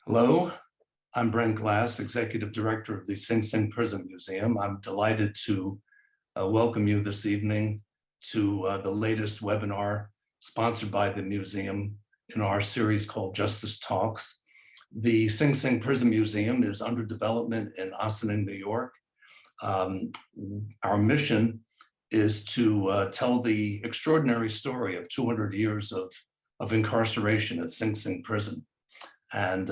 Hello, I'm Brent Glass, Executive Director of the Sing Sing Prison Museum. I'm delighted to welcome you this evening to the latest webinar sponsored by the museum in our series called Justice Talks. The Sing Sing Prison Museum is under development in Ossining, New York. Our mission is to tell the extraordinary story of 200 years of incarceration at Sing Sing Prison. And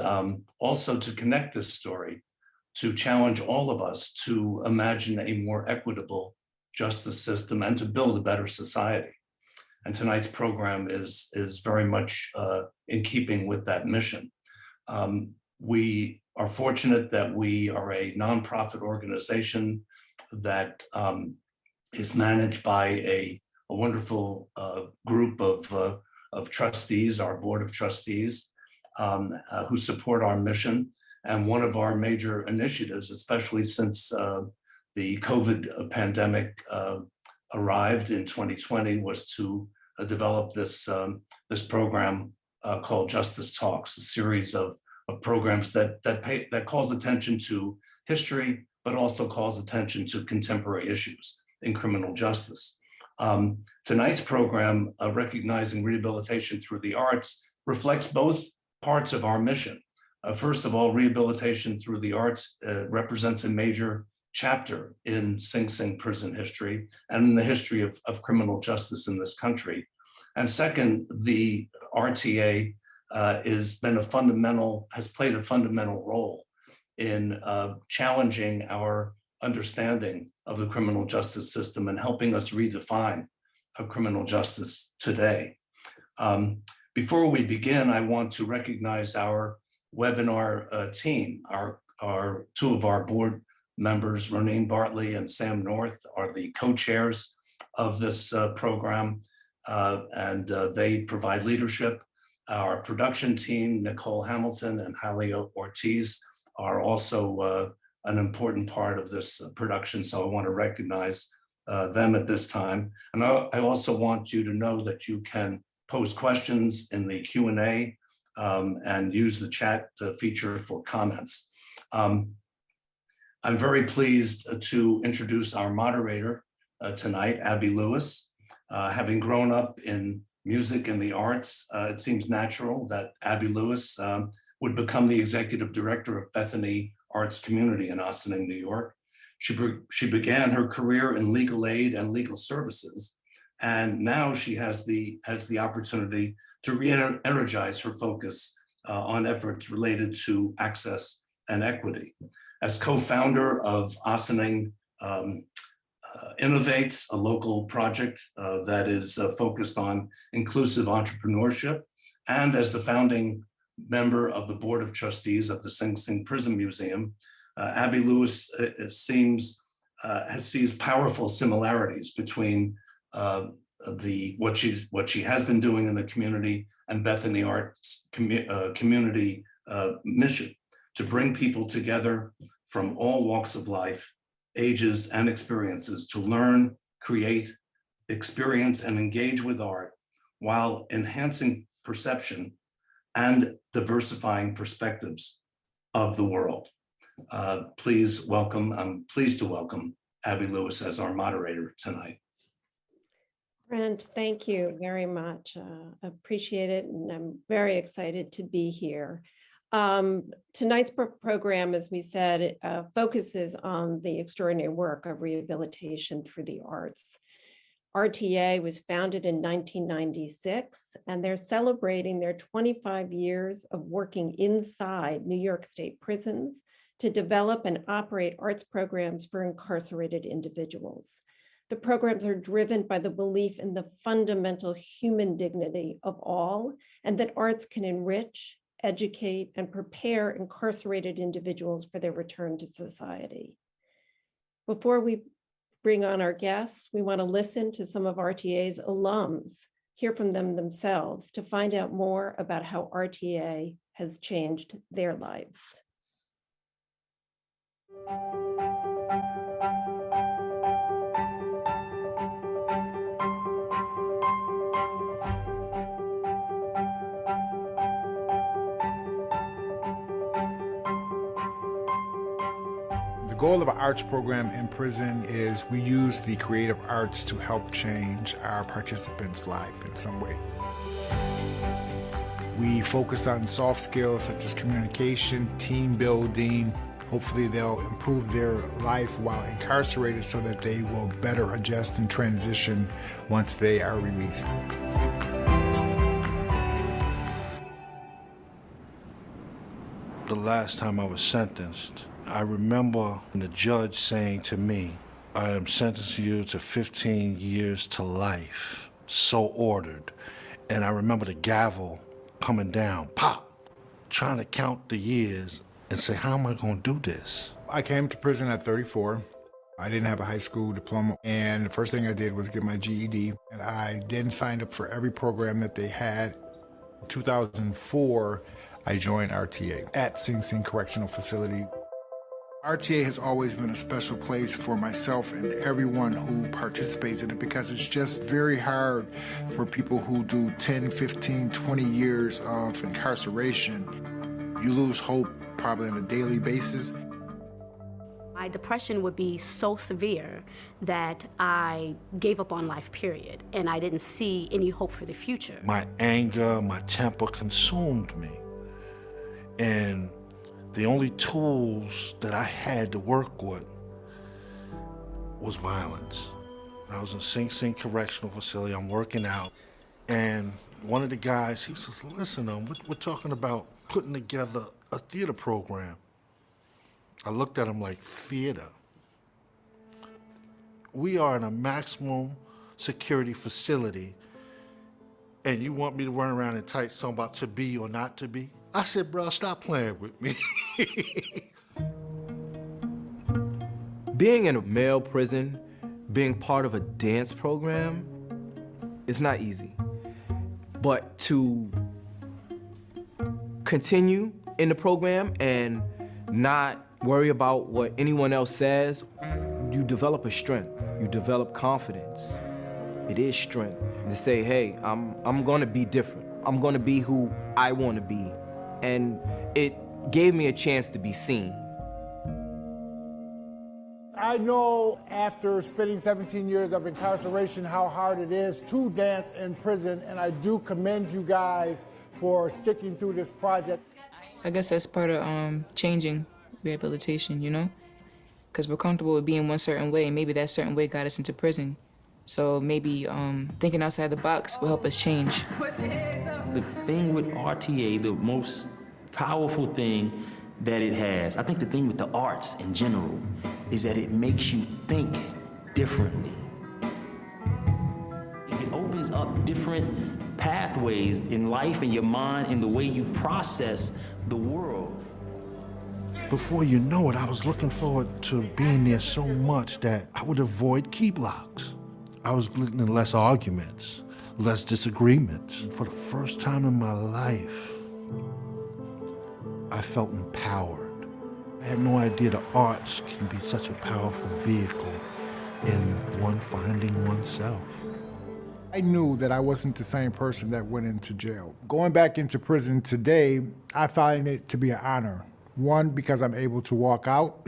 also to connect this story to challenge all of us to imagine a more equitable justice system and to build a better society. And tonight's program is very much in keeping with that mission. We are fortunate that we are a nonprofit organization that is managed by a wonderful group of trustees, our board of trustees, who support our mission. And one of our major initiatives, especially since the COVID pandemic arrived in 2020, was to develop this program called Justice Talks, a series of programs that calls attention to history, but also calls attention to contemporary issues in criminal justice. Tonight's program, Recognizing Rehabilitation Through the Arts, reflects both parts of our mission. First of all, Rehabilitation Through the Arts represents a major chapter in Sing Sing prison history and in the history of criminal justice in this country. And second, the RTA has played a fundamental role in challenging our understanding of the criminal justice system and helping us redefine criminal justice today. Before we begin, I want to recognize our webinar team. Our two of our board members, Roneen Bartley and Sam North, are the co-chairs of this program, and they provide leadership. Our production team, Nicole Hamilton and Hallie Ortiz, are also an important part of this production, so I want to recognize them at this time. And I also want you to know that you can post questions in the Q&A and use the chat feature for comments. I'm very pleased to introduce our moderator tonight, Abby Lewis. Having grown up in music and the arts, it seems natural that Abby Lewis would become the Executive Director of Bethany Arts Community in Ossining, New York. She began her career in legal aid and legal services, and now she has the opportunity to re-energize her focus on efforts related to access and equity. As co-founder of Ossining Innovates, a local project that is focused on inclusive entrepreneurship, and as the founding member of the Board of Trustees of the Sing Sing Prison Museum, Abby Lewis sees powerful similarities between what she has been doing in the community and Bethany Arts community mission to bring people together from all walks of life, ages, and experiences to learn, create, experience, and engage with art while enhancing perception and diversifying perspectives of the world. I'm pleased to welcome Abby Lewis as our moderator tonight. Brent, thank you very much. Appreciate it, and I'm very excited to be here. Tonight's program, as we said, focuses on the extraordinary work of rehabilitation through the arts. RTA was founded in 1996, and they're celebrating their 25 years of working inside New York State prisons to develop and operate arts programs for incarcerated individuals. The programs are driven by the belief in the fundamental human dignity of all, and that arts can enrich, educate, and prepare incarcerated individuals for their return to society. Before we bring on our guests, we want to listen to some of RTA's alums, hear from them themselves to find out more about how RTA has changed their lives. The goal of an arts program in prison is we use the creative arts to help change our participants' life in some way. We focus on soft skills such as communication, team building. Hopefully they'll improve their life while incarcerated so that they will better adjust and transition once they are released. The last time I was sentenced, I remember the judge saying to me, I am sentencing you to 15 years to life, so ordered. And I remember the gavel coming down, pop, trying to count the years and say, how am I gonna do this? I came to prison at 34. I didn't have a high school diploma, and the first thing I did was get my GED. And I then signed up for every program that they had. In 2004, I joined RTA at Sing Sing Correctional Facility. RTA has always been a special place for myself and everyone who participates in it because it's just very hard for people who do 10, 15, 20 years of incarceration. You lose hope probably on a daily basis. My depression would be so severe that I gave up on life, period, and I didn't see any hope for the future. My anger, my temper consumed me. And the only tools that I had to work with was violence. I was in Sing Sing Correctional Facility, I'm working out, and one of the guys, he says, listen, we're talking about putting together a theater program. I looked at him like, theater? We are in a maximum security facility, and you want me to run around and type something about to be or not to be? I said, bro, stop playing with me. Being in a male prison, being part of a dance program, it's not easy. But to continue in the program and not worry about what anyone else says, you develop a strength, you develop confidence. It is strength to say, hey, I'm gonna be different. I'm gonna be who I wanna be. And it gave me a chance to be seen. I know after spending 17 years of incarceration how hard it is to dance in prison, and I do commend you guys for sticking through this project. I guess that's part of changing rehabilitation, you know? Because we're comfortable with being one certain way, and maybe that certain way got us into prison. So maybe thinking outside the box will help us change. The thing with RTA, the most powerful thing that it has, I think the thing with the arts in general, is that it makes you think differently. It opens up different pathways in life and your mind and the way you process the world. Before you know it, I was looking forward to being there so much that I would avoid key blocks. I was getting less arguments, less disagreements. For the first time in my life, I felt empowered. I had no idea the arts can be such a powerful vehicle in one finding oneself. I knew that I wasn't the same person that went into jail. Going back into prison today, I find it to be an honor. One, because I'm able to walk out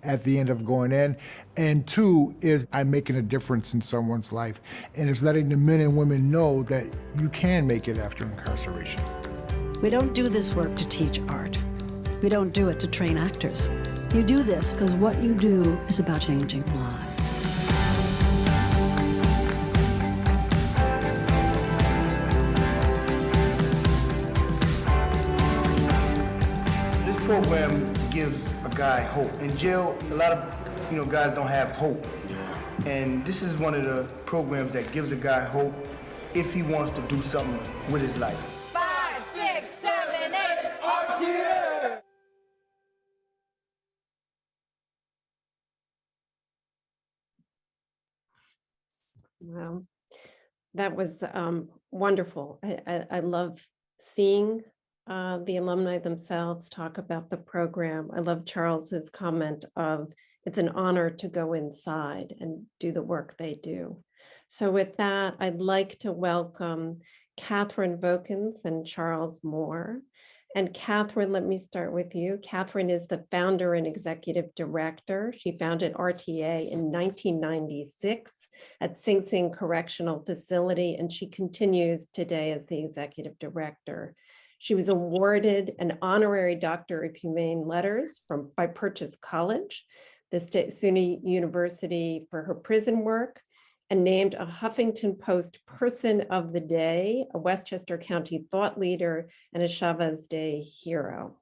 at the end of going in, and two, is I'm making a difference in someone's life, and it's letting the men and women know that you can make it after incarceration. We don't do this work to teach art. We don't do it to train actors. You do this because what you do is about changing lives. This program gives a guy hope. In jail, a lot of guys don't have hope. And this is one of the programs that gives a guy hope if he wants to do something with his life. 5, 6, 7, 8, RTA! Wow, that was wonderful. I love seeing the alumni themselves talk about the program. I love Charles's comment of it's an honor to go inside and do the work they do. So with that, I'd like to welcome Katherine Vockins and Charles Moore. And Katherine, let me start with you. Katherine is the founder and executive director. She founded RTA in 1996 at Sing Sing Correctional Facility, and she continues today as the executive director. She was awarded an honorary Doctor of Humane Letters by Purchase College, the State SUNY University, for her prison work, and named a Huffington Post Person of the Day, a Westchester County thought leader, and a Chavez Day hero.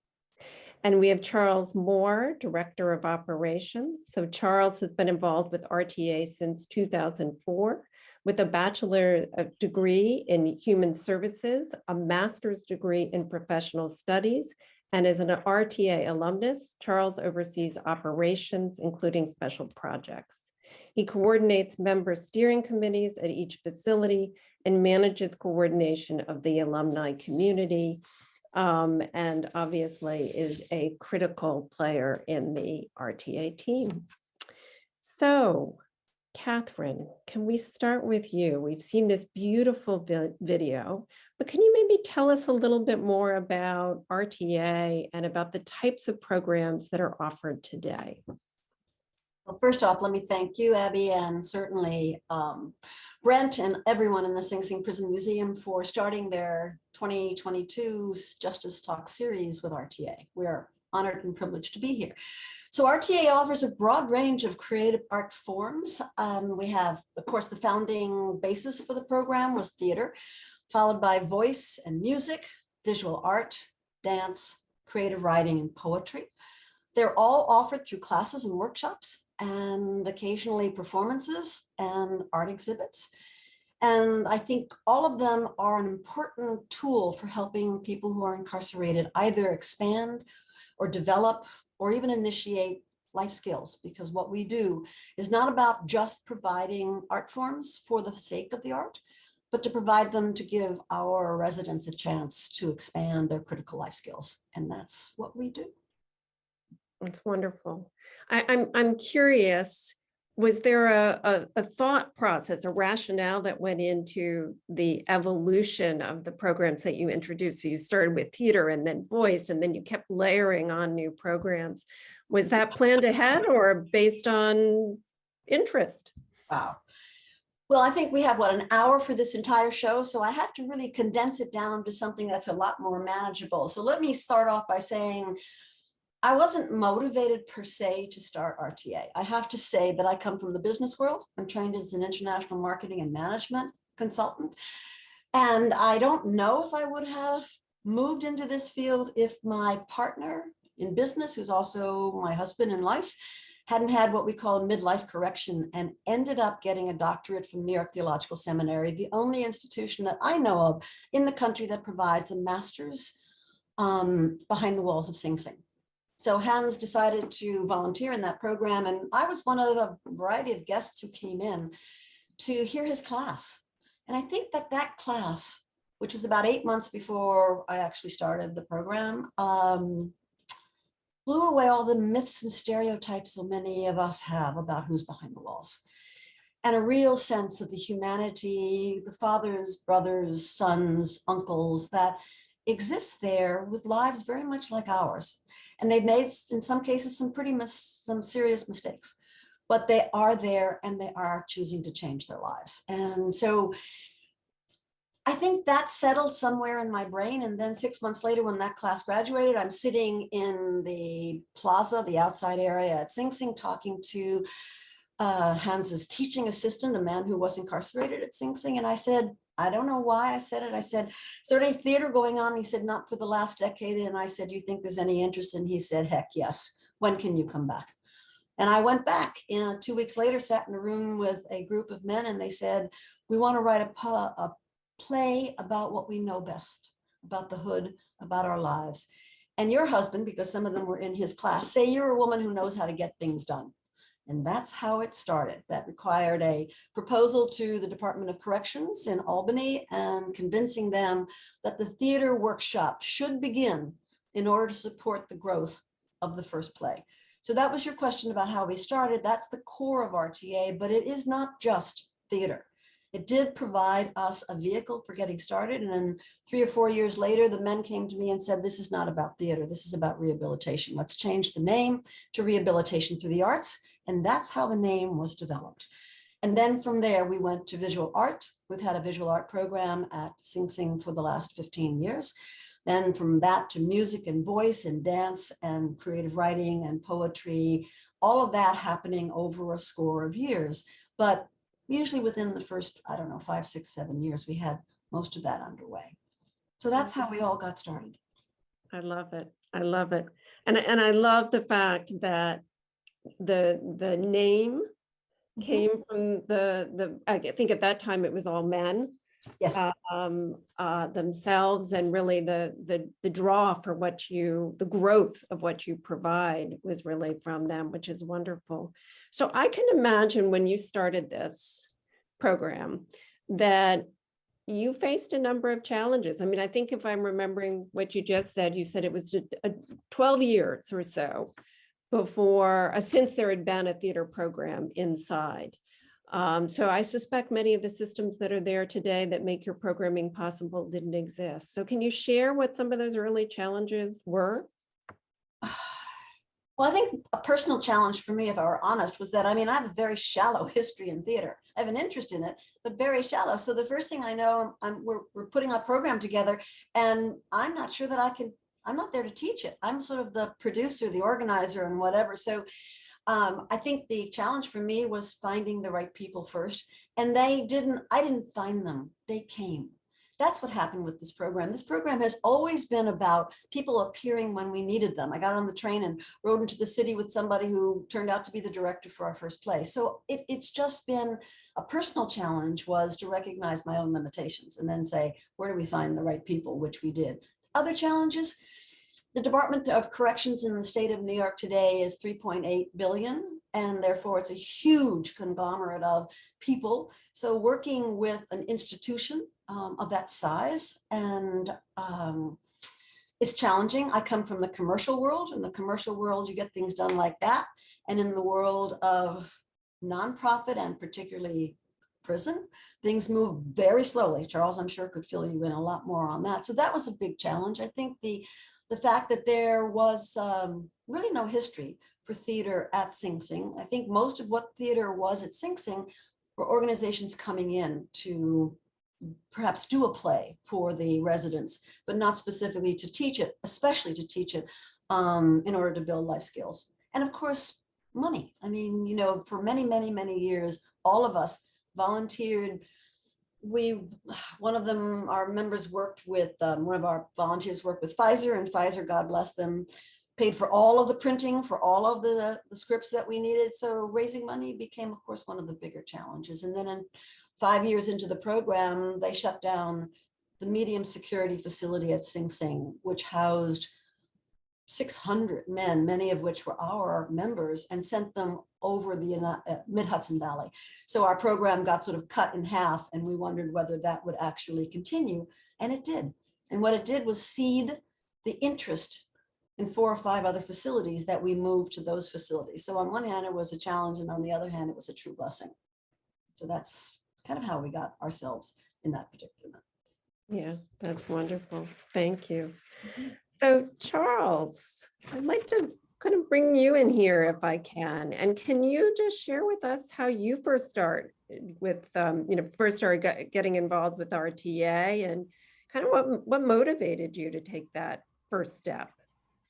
And we have Charles Moore, Director of Operations. So Charles has been involved with RTA since 2004 with a bachelor's degree in human services, a master's degree in professional studies, and as an RTA alumnus, Charles oversees operations, including special projects. He coordinates member steering committees at each facility and manages coordination of the alumni community, and obviously is a critical player in the RTA team. So, Katherine, can we start with you? We've seen this beautiful video, but can you maybe tell us a little bit more about RTA and about the types of programs that are offered today? Well, first off, let me thank you, Abby, and certainly Brent and everyone in the Sing Sing Prison Museum for starting their 2022 Justice Talk series with RTA. We are honored and privileged to be here. So RTA offers a broad range of creative art forms. We have, of course, the founding basis for the program was theater, followed by voice and music, visual art, dance, creative writing, and poetry. They're all offered through classes and workshops, and occasionally performances and art exhibits. And I think all of them are an important tool for helping people who are incarcerated either expand or develop or even initiate life skills, because what we do is not about just providing art forms for the sake of the art, but to provide them to give our residents a chance to expand their critical life skills. And that's what we do. That's wonderful. I'm curious, was there a thought process, a rationale that went into the evolution of the programs that you introduced? So you started with theater and then voice, and then you kept layering on new programs. Was that planned ahead or based on interest? Wow. Well, I think we have, an hour for this entire show, so I have to really condense it down to something that's a lot more manageable. So let me start off by saying, I wasn't motivated per se to start RTA. I have to say that I come from the business world. I'm trained as an international marketing and management consultant. And I don't know if I would have moved into this field if my partner in business, who's also my husband in life, hadn't had what we call a midlife correction and ended up getting a doctorate from New York Theological Seminary, the only institution that I know of in the country that provides a master's behind the walls of Sing Sing. So Hans decided to volunteer in that program, and I was one of a variety of guests who came in to hear his class. And I think that that class, which was about 8 months before I actually started the program, blew away all the myths and stereotypes so many of us have about who's behind the walls. And a real sense of the humanity, the fathers, brothers, sons, uncles that exists there with lives very much like ours. And they've made, in some cases, some serious mistakes, but they are there and they are choosing to change their lives. And so I think that settled somewhere in my brain. And then 6 months later, when that class graduated, I'm sitting in the plaza, the outside area at Sing Sing, talking to Hans's teaching assistant, a man who was incarcerated at Sing Sing. And I said, I don't know why I said it. I said, is there any theater going on? He said, not for the last decade. And I said, you think there's any interest? And he said, heck yes. When can you come back? And I went back, and 2 weeks later, sat in a room with a group of men, and they said, we want to write a play about what we know best, about the hood, about our lives. And your husband, because some of them were in his class, say you're a woman who knows how to get things done. And that's how it started. That required a proposal to the Department of Corrections in Albany and convincing them that the theater workshop should begin in order to support the growth of the first play. So that was your question about how we started. That's the core of RTA, but it is not just theater. It did provide us a vehicle for getting started. And then 3 or 4 years later, the men came to me and said, this is not about theater, this is about rehabilitation. Let's change the name to Rehabilitation Through the Arts. And that's how the name was developed. And then from there, we went to visual art. We've had a visual art program at Sing Sing for the last 15 years. Then from that to music and voice and dance and creative writing and poetry, all of that happening over a score of years. But usually within the first, I don't know, 5, 6, 7 years, we had most of that underway. So that's how we all got started. I love it. I love it. And I love the fact that the name came from I think at that time it was all men. Yes. Themselves, and really the draw for the growth of what you provide was really from them, which is wonderful. So I can imagine when you started this program that you faced a number of challenges. I mean, I think if I'm remembering what you just said, you said it was just 12 years or so before, since there had been a theater program inside. So I suspect many of the systems that are there today that make your programming possible didn't exist. So can you share what some of those early challenges were? Well, I think a personal challenge for me, if I were honest, was that, I mean, I have a very shallow history in theater. I have an interest in it, but very shallow. So the first thing I know, we're putting a program together, and I'm not sure that I'm not there to teach it. I'm sort of the producer, the organizer, and whatever. So I think the challenge for me was finding the right people first, and I didn't find them, they came. That's what happened with this program. This program has always been about people appearing when we needed them. I got on the train and rode into the city with somebody who turned out to be the director for our first play. So it's just been a personal challenge, was to recognize my own limitations and then say, where do we find the right people, which we did. Other challenges, the Department of Corrections in the state of New York today is 3.8 billion, and therefore it's a huge conglomerate of people. So working with an institution of that size and is challenging. I come from the commercial world. In the commercial world, you get things done like that. And in the world of nonprofit and particularly prison, things move very slowly. Charles, I'm sure, could fill you in a lot more on that. So that was a big challenge. I think the fact that there was really no history for theater at Sing Sing. I think most of what theater was at Sing Sing were organizations coming in to perhaps do a play for the residents, but not specifically to teach it, especially to teach it in order to build life skills. And of course, money. I mean, you know, for many, many, many years, all of us volunteered. One of them, our members worked with, one of our volunteers worked with Pfizer, and Pfizer, God bless them, paid for all of the printing, for all of the scripts that we needed. So raising money became, of course, one of the bigger challenges. And then 5 years into the program, they shut down the medium security facility at Sing Sing, which housed 600 men, many of which were our members, and sent them over the mid-Hudson Valley. So our program got sort of cut in half, and we wondered whether that would actually continue, and it did. And what it did was seed the interest in 4 or 5 other facilities that we moved to those facilities. So on one hand, it was a challenge, and on the other hand, it was a true blessing. So that's kind of how we got ourselves in that predicament. Yeah, that's wonderful. Thank you. So Charles, I'd like to kind of bring you in here if I can. And can you just share with us how you first started with, first started getting involved with RTA, and kind of what motivated you to take that first step?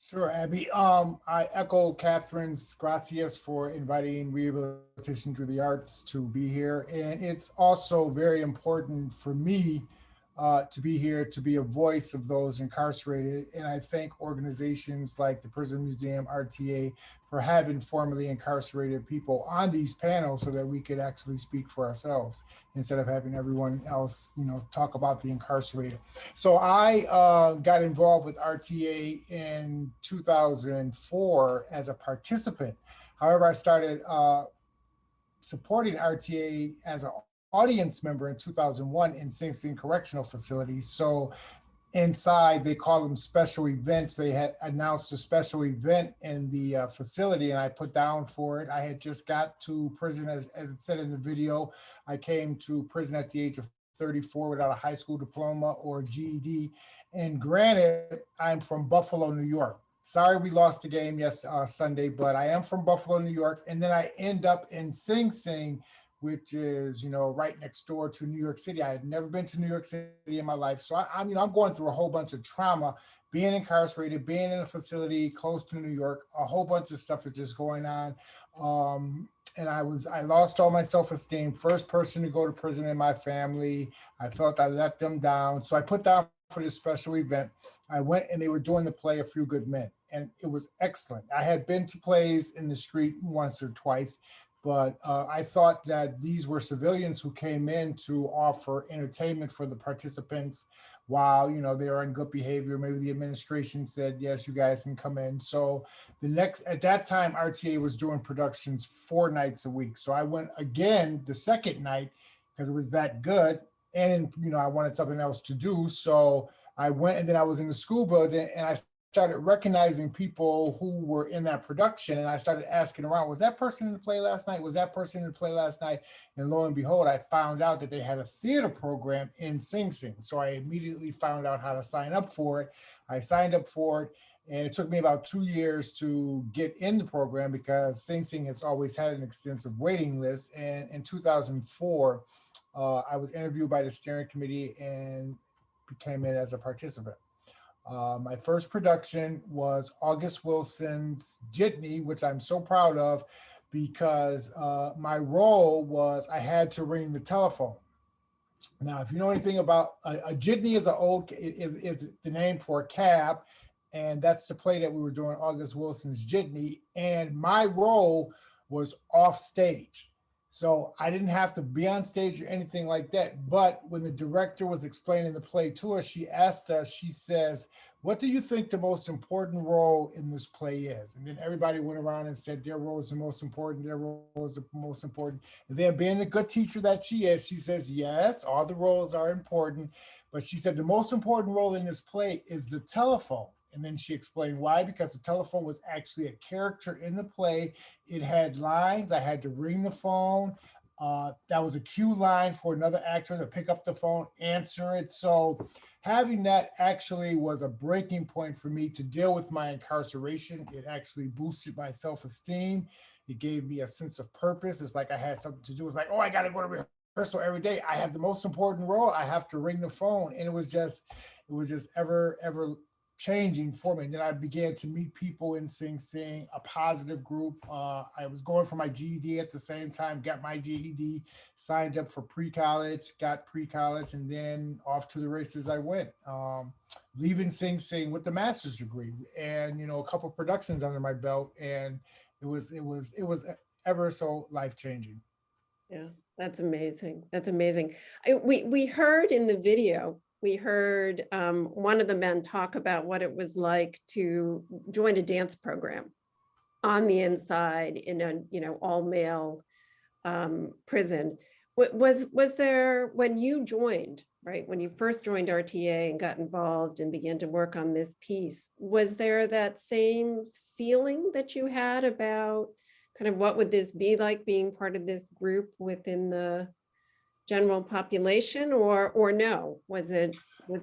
Sure, Abby. I echo Katherine's gracias for inviting Rehabilitation Through the Arts to be here. And it's also very important for me to be here, to be a voice of those incarcerated. And I thank organizations like the Prison Museum, RTA, for having formerly incarcerated people on these panels so that we could actually speak for ourselves instead of having everyone else, talk about the incarcerated. So I got involved with RTA in 2004 as a participant. However, I started supporting RTA as an audience member in 2001 in Sing Sing Correctional Facility. So inside, they call them special events. They had announced a special event in the facility, and I put down for it. I had just got to prison, as it said in the video. I came to prison at the age of 34 without a high school diploma or GED. And granted, I'm from Buffalo, New York. Sorry we lost the game Sunday, but I am from Buffalo, New York. And then I end up in Sing Sing, which is, right next door to New York City. I had never been to New York City in my life. So I'm going through a whole bunch of trauma, being incarcerated, being in a facility close to New York. A whole bunch of stuff is just going on. And I lost all my self-esteem. First person to go to prison in my family. I felt I let them down. So I put down for this special event. I went, and they were doing the play A Few Good Men, and it was excellent. I had been to plays in the street once or twice, but I thought that these were civilians who came in to offer entertainment for the participants while, they were in good behavior. Maybe the administration said, yes, you guys can come in. So at that time, RTA was doing productions 4 nights a week. So I went again the second night because it was that good. And, I wanted something else to do. So I went, and then I was in the school building, and I started recognizing people who were in that production. And I started asking around, was that person in the play last night? Was that person in the play last night? And lo and behold, I found out that they had a theater program in Sing Sing. So I immediately found out how to sign up for it. I signed up for it, and it took me about 2 years to get in the program because Sing Sing has always had an extensive waiting list. And in 2004, I was interviewed by the steering committee and became in as a participant. My first production was August Wilson's Jitney, which I'm so proud of because my role was I had to ring the telephone. Now, if you know anything about a jitney, is the name for a cab, and that's the play that we were doing, August Wilson's Jitney, and my role was off stage. So I didn't have to be on stage or anything like that. But when the director was explaining the play to us, she asked us, she says, what do you think the most important role in this play is? And then everybody went around and said their role is the most important, their role is the most important. And then being the good teacher that she is, she says, yes, all the roles are important. But she said the most important role in this play is the telephone. And then she explained why, because the telephone was actually a character in the play. It had lines. I had to ring the phone. That was a cue line for another actor to pick up the phone, answer it. So having that actually was a breaking point for me to deal with my incarceration. It actually boosted my self-esteem. It gave me a sense of purpose. It's like I had something to do. It's like, oh, I got to go to rehearsal every day. I have the most important role. I have to ring the phone. And it was just ever changing for me. And then I began to meet people in Sing Sing, a positive group. I was going for my GED at the same time, got my GED, signed up for pre-college, got pre-college, and then off to the races I went. Leaving Sing Sing with the master's degree and, a couple of productions under my belt. And it was ever so life-changing. Yeah, that's amazing. That's amazing. We heard in the video, we heard one of the men talk about what it was like to join a dance program on the inside in a all male prison. Was there, when you joined, right, when you first joined RTA and got involved and began to work on this piece, was there that same feeling that you had about kind of what would this be like being part of this group within the general population, or no? Was it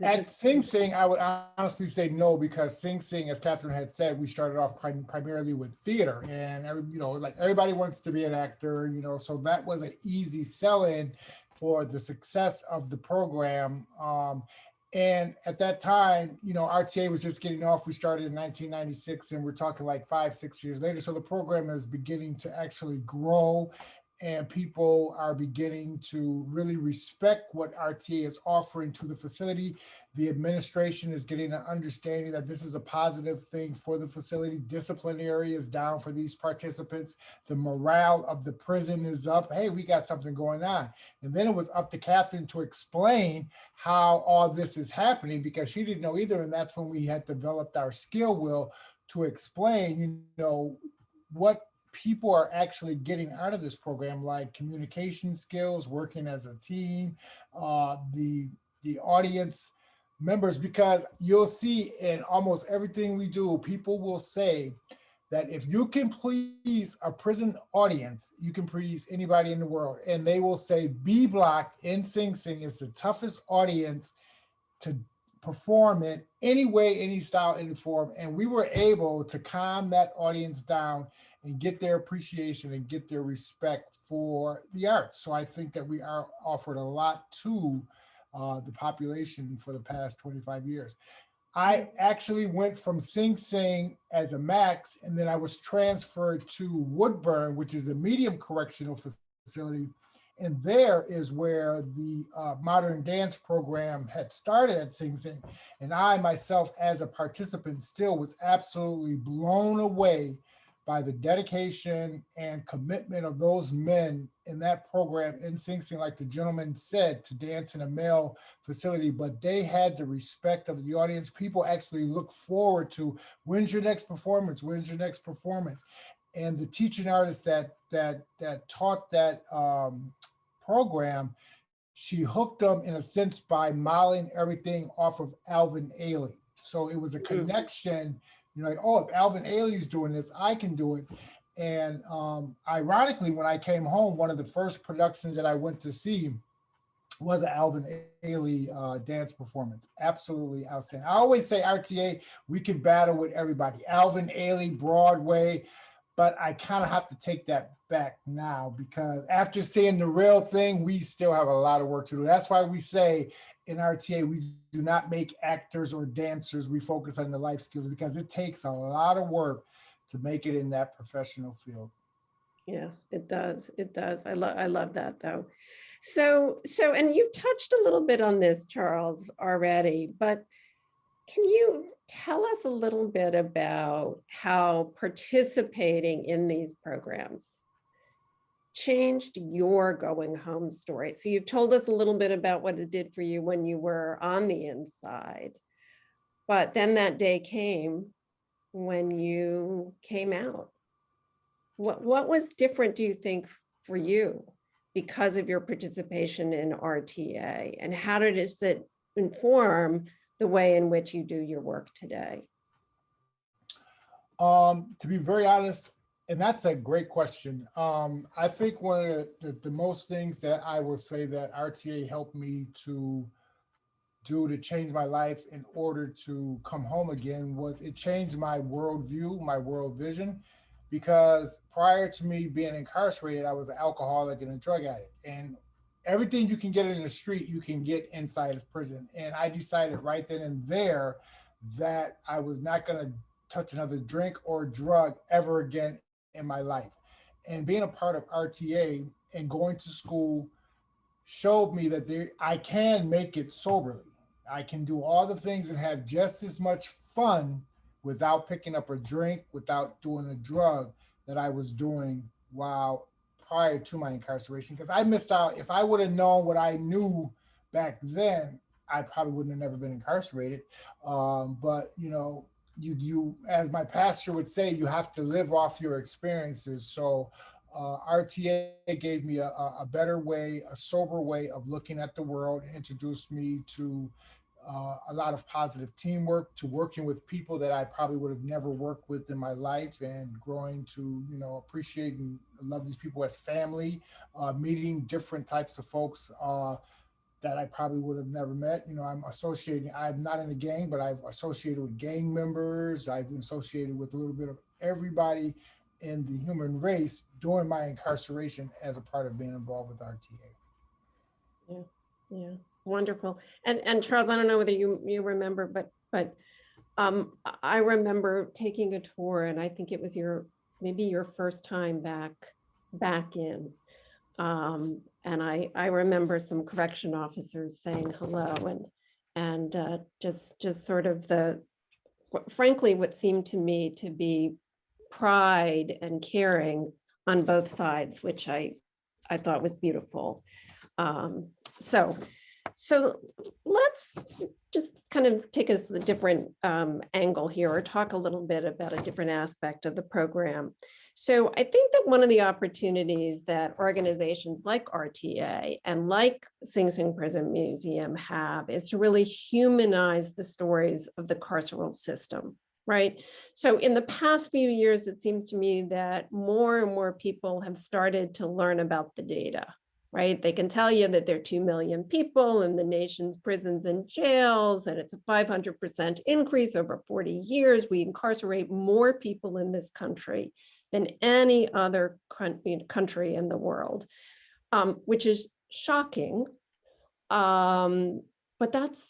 at just Sing Sing? I would honestly say no, because Sing Sing, as Katherine had said, we started off primarily with theater, and like everybody wants to be an actor, so that was an easy sell-in for the success of the program. And at that time, RTA was just getting off. We started in 1996, and we're talking like 5-6 years later. So the program is beginning to actually grow, and people are beginning to really respect what RTA is offering to the facility. The administration is getting an understanding that this is a positive thing for the facility. Disciplinary is down for these participants. The morale of the prison is up. Hey, we got something going on. And then it was up to Katherine to explain how all this is happening, because she didn't know either. And that's when we had developed our skill wheel to explain, what people are actually getting out of this program, like communication skills, working as a team, the audience members, because you'll see in almost everything we do, people will say that if you can please a prison audience, you can please anybody in the world. And they will say B Block in Sing Sing is the toughest audience to perform in any way, any style, any form. And we were able to calm that audience down and get their appreciation and get their respect for the arts. So I think that we are offered a lot to the population for the past 25 years. I actually went from Sing Sing as a max, and then I was transferred to Woodburn, which is a medium correctional facility. And there is where the modern dance program had started at Sing Sing. And I myself, as a participant, still was absolutely blown away by the dedication and commitment of those men in that program in Sing Sing, like the gentleman said, to dance in a male facility, but they had the respect of the audience. People actually look forward to, when's your next performance? When's your next performance? And the teaching artist that taught that program, she hooked them in a sense by modeling everything off of Alvin Ailey. So it was a connection, you know, like, oh, if Alvin Ailey's doing this, I can do it. And ironically, when I came home, one of the first productions that I went to see was an Alvin Ailey dance performance. Absolutely outstanding. I always say RTA, we can battle with everybody. Alvin Ailey, Broadway, but I kind of have to take that back now, because after seeing The Real Thing, we still have a lot of work to do. That's why we say in RTA, we do not make actors or dancers. We focus on the life skills, because it takes a lot of work to make it in that professional field. Yes, it does. It does. I love that though. So, and you touched a little bit on this, Charles, already, but can you tell us a little bit about how participating in these programs changed your going home story? So you've told us a little bit about what it did for you when you were on the inside, but then that day came when you came out. What was different, do you think, for you because of your participation in RTA, and how did it inform the way in which you do your work today? To be very honest, and that's a great question. I think one of the most things that I will say that RTA helped me to do to change my life in order to come home again was it changed my worldview, my world vision, because prior to me being incarcerated, I was an alcoholic and a drug addict. And everything you can get in the street, you can get inside of prison. And I decided right then and there that I was not going to touch another drink or drug ever again in my life. And being a part of RTA and going to school showed me that I can make it soberly. I can do all the things and have just as much fun without picking up a drink, without doing a drug that I was doing while prior to my incarceration. Because I missed out. If I would have known what I knew back then, I probably wouldn't have never been incarcerated. But you know, you, as my pastor would say, you have to live off your experiences. So RTA gave me a better way, a sober way of looking at the world, introduced me to a lot of positive teamwork, to working with people that I probably would have never worked with in my life, and growing to, you know, appreciate and love these people as family, meeting different types of folks that I probably would have never met. You know, I'm not in a gang, but I've associated with gang members. I've been associated with a little bit of everybody in the human race during my incarceration as a part of being involved with RTA. Yeah, wonderful. And Charles, I don't know whether you remember, but I remember taking a tour, and I think it was maybe your first time back in. And I remember some correction officers saying hello, and just sort of frankly, what seemed to me to be pride and caring on both sides, which I thought was beautiful. So let's just kind of take us a different angle here, or talk a little bit about a different aspect of the program. So I think that one of the opportunities that organizations like RTA and like Sing Sing Prison Museum have is to really humanize the stories of the carceral system, right? So in the past few years, it seems to me that more and more people have started to learn about the data, right? They can tell you that there are 2 million people in the nation's prisons and jails, and it's a 500% increase over 40 years. We incarcerate more people in this country than any other country in the world, which is shocking. But that's,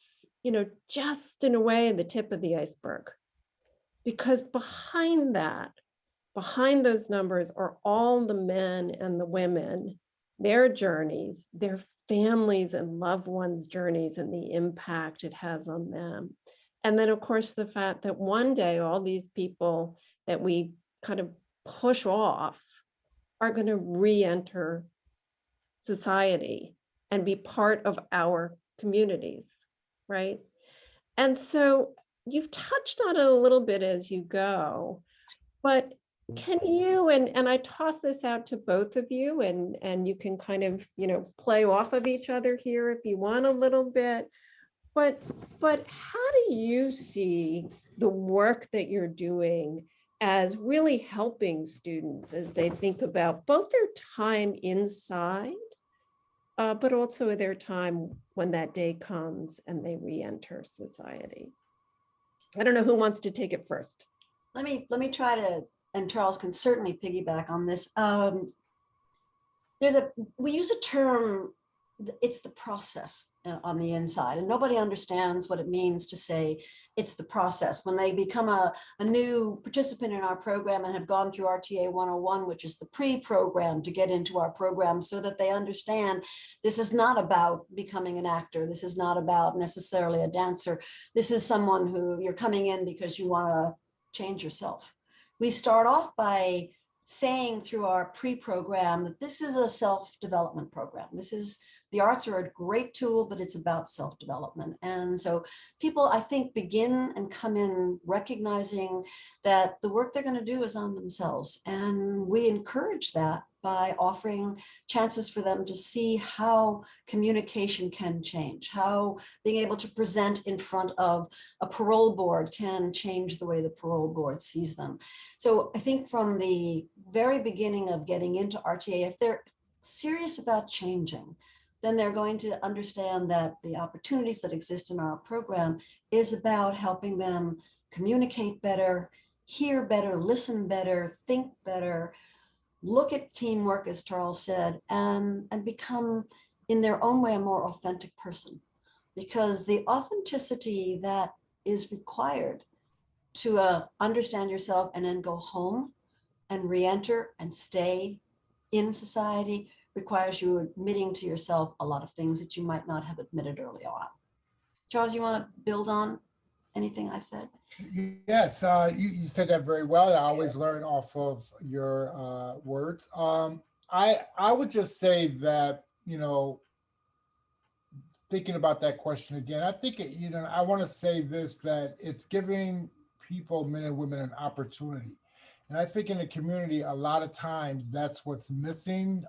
just in a way, the tip of the iceberg. Because behind that, behind those numbers are all the men and the women, their journeys, their families and loved ones' journeys, and the impact it has on them. And then, of course, the fact that one day all these people that we kind of push off are going to re-enter society and be part of our communities, right? And so you've touched on it a little bit as you go, but can you, and I toss this out to both of you, and you can kind of, play off of each other here if you want a little bit, but how do you see the work that you're doing as really helping students as they think about both their time inside, but also their time when that day comes and they re-enter society? I don't know who wants to take it first. Let me try to, and Charles can certainly piggyback on this. We use a term, it's the process on the inside, and nobody understands what it means to say it's the process. When they become a new participant in our program and have gone through RTA 101, which is the pre-program to get into our program, so that they understand this is not about becoming an actor. This is not about necessarily a dancer. This is someone who you're coming in because you want to change yourself. We start off by saying through our pre-program that this is a self-development program. The arts are a great tool, but it's about self-development. And so people, I think, begin and come in recognizing that the work they're going to do is on themselves. And we encourage that by offering chances for them to see how communication can change, how being able to present in front of a parole board can change the way the parole board sees them. So I think from the very beginning of getting into RTA, if they're serious about changing, then they're going to understand that the opportunities that exist in our program is about helping them communicate better, hear better, listen better, think better, look at teamwork, as Charles said, and become, in their own way, a more authentic person. Because the authenticity that is required to understand yourself and then go home and re-enter and stay in society requires you admitting to yourself a lot of things that you might not have admitted early on. Charles, you want to build on anything I've said? Yes, you said that very well. I always learn off of your words. I would just say that, thinking about that question again, I think, I want to say this, that it's giving people, men and women, an opportunity. And I think in the community, a lot of times that's what's missing,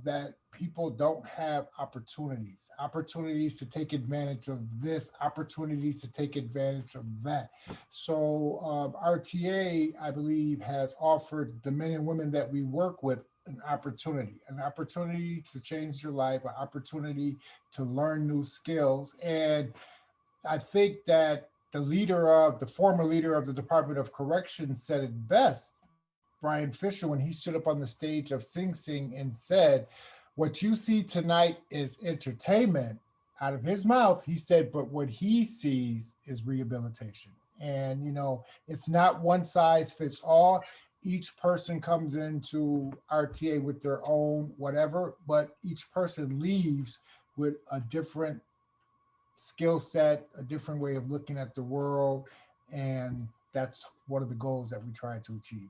that people don't have opportunities to take advantage of this, opportunities to take advantage of that. So RTA, I believe, has offered the men and women that we work with an opportunity to change your life, an opportunity to learn new skills. And I think that the former leader of the Department of Corrections said it best, Brian Fisher, when he stood up on the stage of Sing Sing and said, "What you see tonight is entertainment." Out of his mouth, he said, but what he sees is rehabilitation. And, it's not one size fits all. Each person comes into RTA with their own whatever, but each person leaves with a different skill set, a different way of looking at the world. And that's one of the goals that we try to achieve.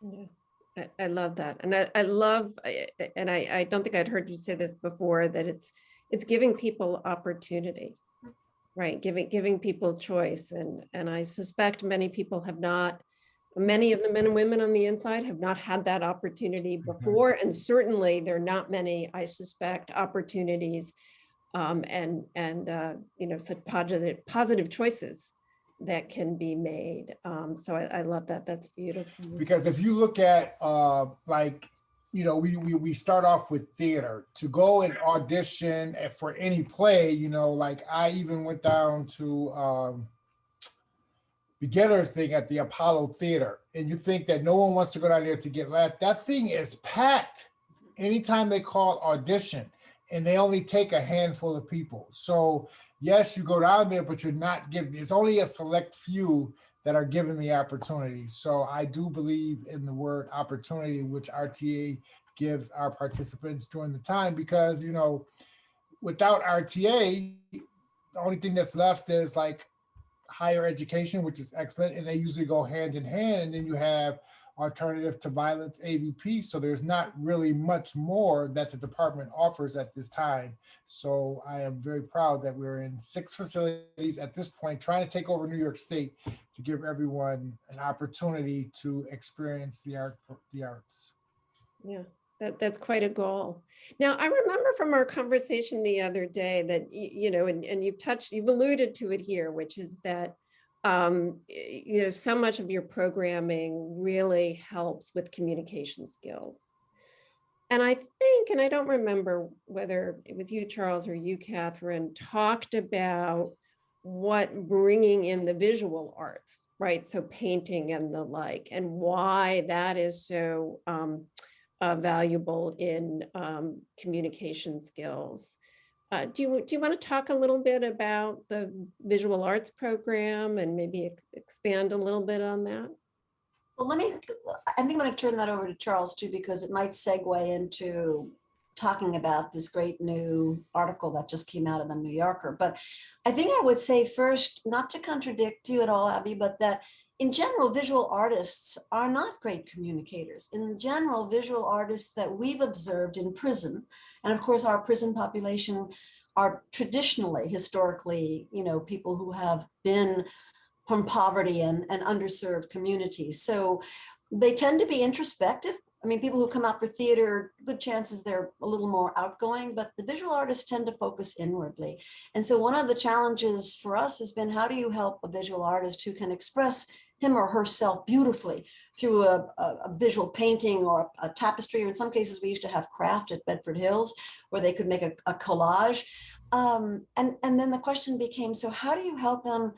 Yeah, I love that. And I love, and I don't think I'd heard you say this before, that it's giving people opportunity, right? Giving people choice. And I suspect many people have not Many of the men and women on the inside have not had that opportunity before, and certainly there are not many, I suspect, opportunities and such positive choices that can be made. So I love that. That's beautiful. Because if you look at we start off with theater. To go and audition for any play, like I even went down to beginners thing at the Apollo Theater, and you think that no one wants to go down there to get laughed. That thing is packed anytime they call audition, and they only take a handful of people. So yes, you go down there, but you're not given, it's only a select few that are given the opportunity. So I do believe in the word opportunity, which RTA gives our participants during the time, because, without RTA, the only thing that's left is like higher education, which is excellent, and they usually go hand in hand. And then you have Alternatives to Violence, AVP. So there's not really much more that the department offers at this time. So I am very proud that we're in 6 facilities at this point, trying to take over New York State to give everyone an opportunity to experience the arts. Yeah, that's quite a goal. Now, I remember from our conversation the other day that, and you've alluded to it here, which is that, so much of your programming really helps with communication skills. And I think, and I don't remember whether it was you, Charles, or you, Katherine, talked about what bringing in the visual arts, right? So painting and the like, and why that is so valuable in communication skills. Do you want to talk a little bit about the visual arts program and maybe expand a little bit on that? Well, I think I'm going to turn that over to Charles too, because it might segue into talking about this great new article that just came out in the New Yorker. But I think I would say first, not to contradict you at all, Abby, but that in general, visual artists are not great communicators. In general, visual artists that we've observed in prison, and of course our prison population are traditionally, historically, people who have been from poverty and underserved communities. So they tend to be introspective. I mean, people who come out for theater, good chances they're a little more outgoing, but the visual artists tend to focus inwardly. And so one of the challenges for us has been, how do you help a visual artist who can express him or herself beautifully through a visual painting or a tapestry, or in some cases we used to have craft at Bedford Hills where they could make a collage. And then the question became, so how do you help them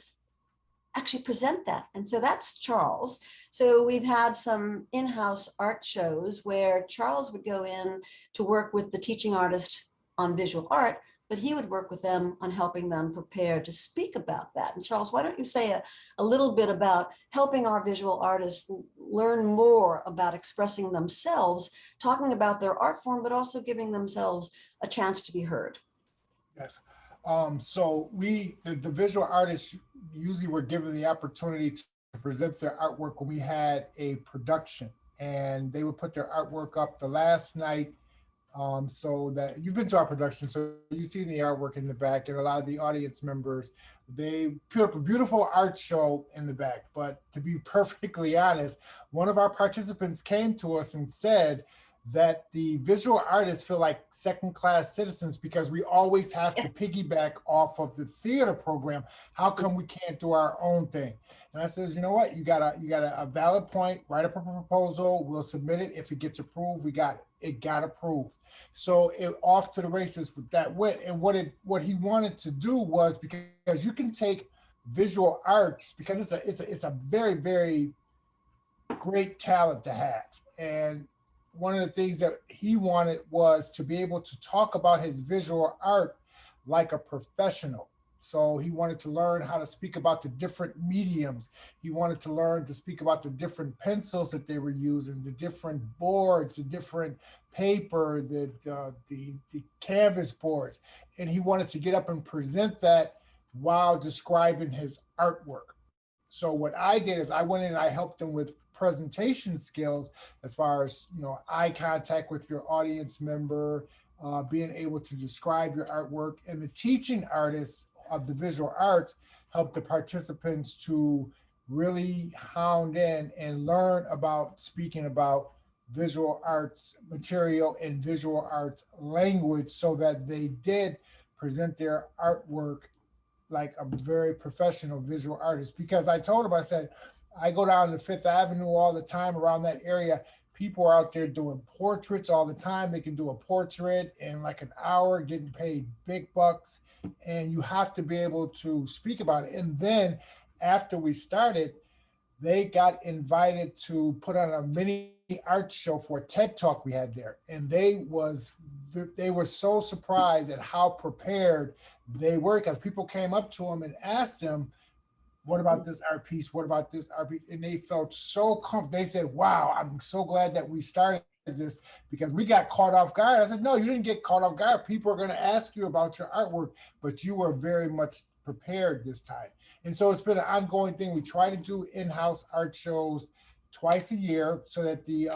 actually present that? And so that's Charles. So we've had some in-house art shows where Charles would go in to work with the teaching artist on visual art, but he would work with them on helping them prepare to speak about that. And Charles, why don't you say a little bit about helping our visual artists learn more about expressing themselves, talking about their art form, but also giving themselves a chance to be heard. Yes. So the visual artists usually were given the opportunity to present their artwork when we had a production, and they would put their artwork up the last night. So that you've been to our production, so you see the artwork in the back, and a lot of the audience members, they put up a beautiful art show in the back. But to be perfectly honest, one of our participants came to us and said that the visual artists feel like second-class citizens because we always have to piggyback off of the theater program. How come we can't do our own thing? And I says, you know what? You got a valid point. Write up a proposal. We'll submit it. If it gets approved, we got it. It got approved. So off to the races with that wit. And what he wanted to do was, because you can take visual arts, because it's a very, very great talent to have. And one of the things that he wanted was to be able to talk about his visual art like a professional. So he wanted to learn how to speak about the different mediums. He wanted to learn to speak about the different pencils that they were using, the different boards, the different paper, the canvas boards. And he wanted to get up and present that while describing his artwork. So what I did is I went in and I helped him with presentation skills as far as, eye contact with your audience member, being able to describe your artwork. And the teaching artists of the visual arts help the participants to really hound in and learn about speaking about visual arts material and visual arts language so that they did present their artwork like a very professional visual artist. Because I told him, I said, I go down to Fifth Avenue all the time around that area. People are out there doing portraits all the time. They can do a portrait in like an hour, getting paid big bucks. And you have to be able to speak about it. And then after we started, they got invited to put on a mini art show for a TED Talk we had there. And they were so surprised at how prepared they were, because people came up to them and asked them, what about this art piece? What about this art piece? And they felt so comfortable. They said, wow, I'm so glad that we started this because we got caught off guard. I said, no, you didn't get caught off guard. People are going to ask you about your artwork, but you were very much prepared this time. And so it's been an ongoing thing. We try to do in-house art shows twice a year so that the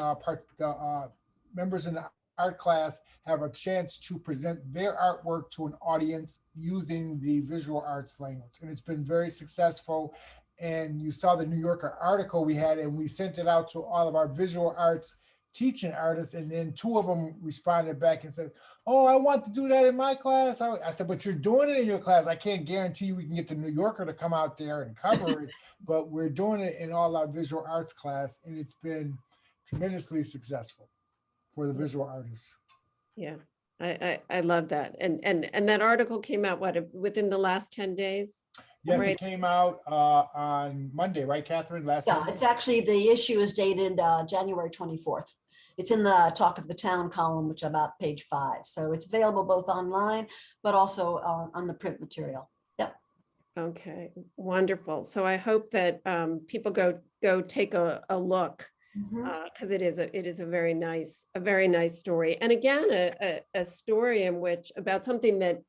members in the art class have a chance to present their artwork to an audience using the visual arts language. And it's been very successful. And you saw the New Yorker article we had, and we sent it out to all of our visual arts teaching artists. And then 2 of them responded back and said, oh, I want to do that in my class. I said, but you're doing it in your class. I can't guarantee we can get the New Yorker to come out there and cover it, but we're doing it in all our visual arts class. And it's been tremendously successful for the visual artists. Yeah, I love that. And that article came out, within the last 10 days? Yes, Right. it came out on Monday, right, Catherine? Yeah, Monday? it's actually, the issue is dated January 24th. It's in the Talk of the Town column, which is about page 5. So it's available both online, but also on the print material. Yep. Okay, wonderful. So I hope that people go take a look, because it is a very nice story. And again, a story in which about something that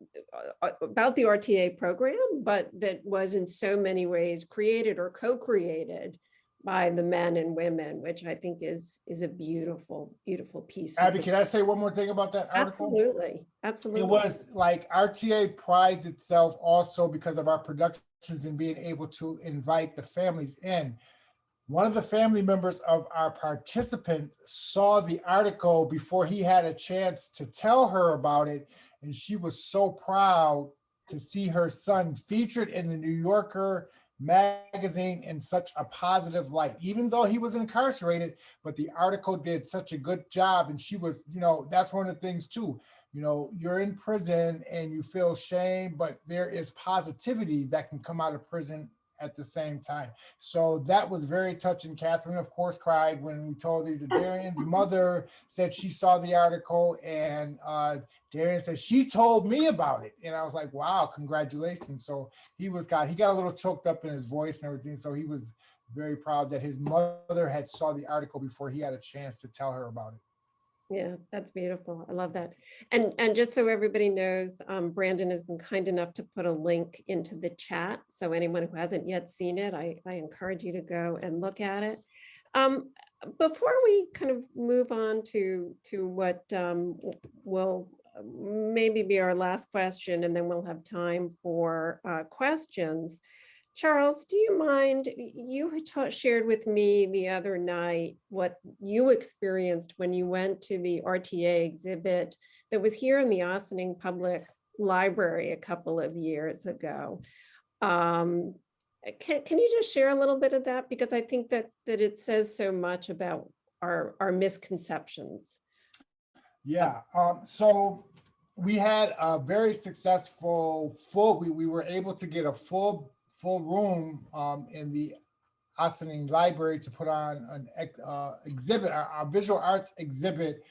about the RTA program, but that was in so many ways created or co-created by the men and women, which I think is a beautiful, beautiful piece. Abby, can I say one more thing about that article? Absolutely, absolutely. It was like RTA prides itself also because of our productions and being able to invite the families in. One of the family members of our participant saw the article before he had a chance to tell her about it. And she was so proud to see her son featured in the New Yorker magazine in such a positive light, even though he was incarcerated, but the article did such a good job. And she was, that's one of the things too, you're in prison and you feel shame, but there is positivity that can come out of prison at the same time. So that was very touching. Catherine, of course, cried when we told her that Darian's mother said she saw the article, and Darian said, she told me about it. And I was like, wow, congratulations. So he got a little choked up in his voice and everything. So he was very proud that his mother had saw the article before he had a chance to tell her about it. Yeah, that's beautiful. I love that. And just so everybody knows, Brandon has been kind enough to put a link into the chat. So anyone who hasn't yet seen it, I encourage you to go and look at it. Before we kind of move on to what will maybe be our last question, and then we'll have time for questions. Charles, do you mind, you had shared with me the other night what you experienced when you went to the RTA exhibit that was here in the Ossining Public Library a couple of years ago. Can you just share a little bit of that? Because I think that it says so much about our misconceptions. Yeah, so we had a very successful we were able to get a full room in the Ossining Library to put on an exhibit, our visual arts exhibit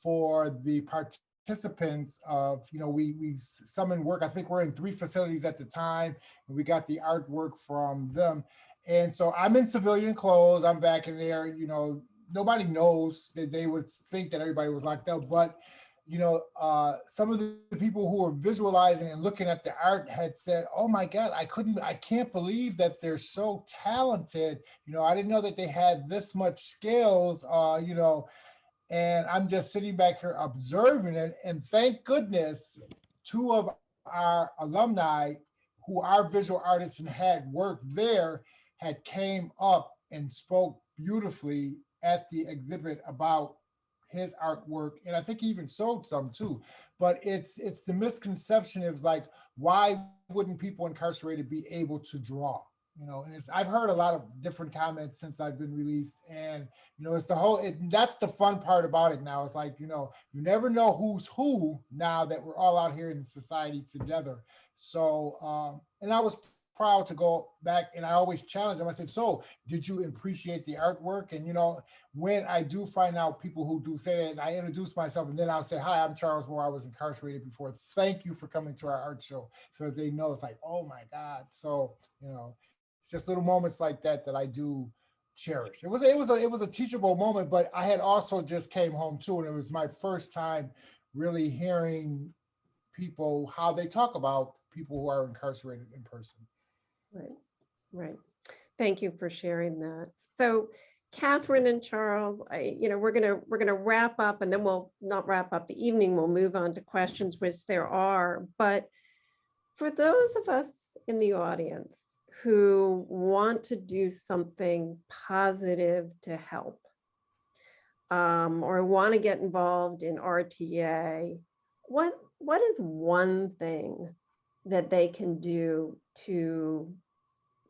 for the participants of, we summoned work. I think we're in 3 facilities at the time, and we got the artwork from them. And so I'm in civilian clothes, I'm back in there, nobody knows that they would think that everybody was locked up, but some of the people who were visualizing and looking at the art had said, oh my God, I can't believe that they're so talented. I didn't know that they had this much skills, and I'm just sitting back here observing it. And thank goodness, 2 of our alumni who are visual artists and had worked there had came up and spoke beautifully at the exhibit about his artwork, and I think he even sold some too. But it's the misconception is like, why wouldn't people incarcerated be able to draw? And I've heard a lot of different comments since I've been released, and it's the whole. That's the fun part about it now. It's like you never know who's who now that we're all out here in society together. So, and I was proud to go back, and I always challenge them. I said, so did you appreciate the artwork? And when I do find out people who do say that, and I introduce myself, and then I'll say, hi, I'm Charles Moore. I was incarcerated before. Thank you for coming to our art show. So that they know it's like, oh my God. So, it's just little moments like that that I do cherish. It was a teachable moment, but I had also just came home too, and it was my first time really hearing people, how they talk about people who are incarcerated in person. Right. Thank you for sharing that. So Katherine and Charles, we're gonna wrap up, and then we'll not wrap up the evening. We'll move on to questions, which there are. But for those of us in the audience who want to do something positive to help, or want to get involved in RTA, what is one thing that they can do to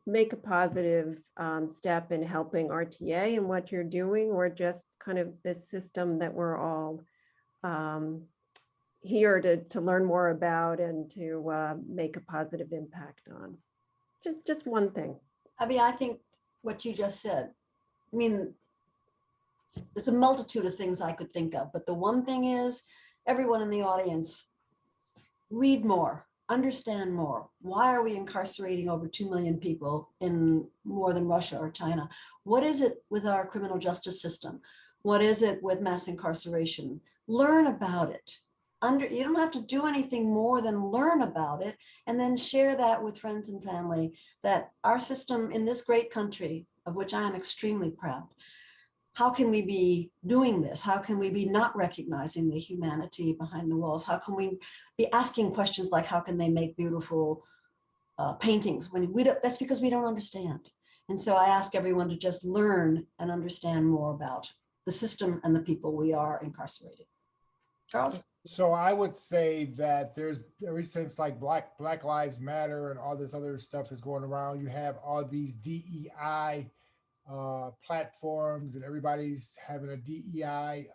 make a positive step in helping RTA and what you're doing, or just kind of this system that we're all here to learn more about and to make a positive impact on? Just one thing. I think what you just said, there's a multitude of things I could think of, but the one thing is, everyone in the audience, read more, understand more. Why are we incarcerating over 2 million people in more than Russia or China? What is it with our criminal justice system? What is it with mass incarceration? Learn about it. You don't have to do anything more than learn about it, and then share that with friends and family, that our system in this great country, of which I am extremely proud, how can we be doing this? How can we be not recognizing the humanity behind the walls? How can we be asking questions like, how can they make beautiful paintings when that's because we don't understand. And so I ask everyone to just learn and understand more about the system and the people we are incarcerated. Charles? So I would say that there's, ever since like Black Lives Matter and all this other stuff is going around, you have all these DEI platforms, and everybody's having a DEI